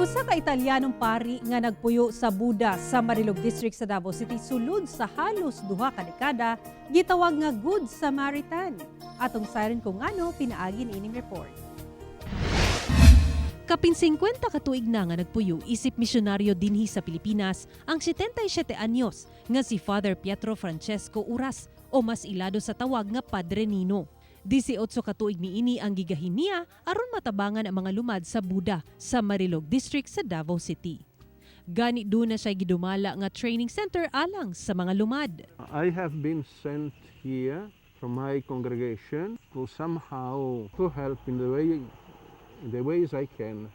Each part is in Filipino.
Usa ka Italyanong pari nga nagpuyo sa Buda sa Marilog District sa Davao City sulod sa halos duha ka dekada, gitawag nga Good Samaritan. Atong siren kung ngano pinaagi ining report. Kapin 50 ka tuig na nga nagpuyo isip misyonaryo dinhi sa Pilipinas ang 77 anyos nga si Father Pietro Francesco Uras o mas ilado sa tawag nga Padre Nino. 18 ka tuig niini ang gigahin niya aron matabangan ang mga lumad sa Buda sa Marilog District sa Davao City. Gani doon na siya gidumala nga training center alang sa mga lumad. I have been sent here from my congregation to somehow to help in the ways I can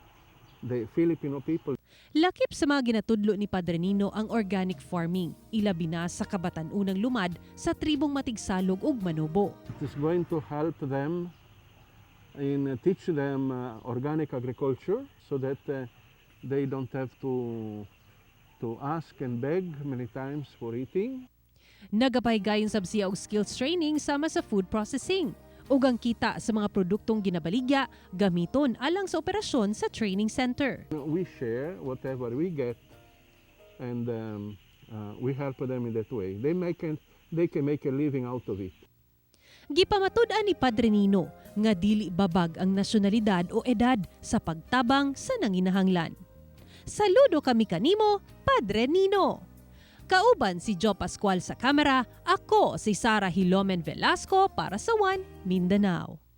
the Filipino people. Lakip sa mga ginatudlo ni Padre Nino ang organic farming, ilabi na sa kabatan-unang lumad sa tribong Matigsalog ug Manobo. It is going to help them in teach them organic agriculture so that they don't have to ask and beg many times for eating. Nagapaygayon sab siya og skills training sama sa food processing ug ang kita sa mga produktong ginabaligya gamiton alang sa operasyon sa training center. We share whatever we get and we help them in that way. They can make a living out of it. Gipamatud-an ni Padre Nino nga dili babag ang nasyonalidad o edad sa pagtabang sa nanginahanglan. Saludo kami kanimo, Padre Nino. Kauban si Joe Pascual sa kamera, ako si Sara Hilomen Velasco para sa One Mindanao.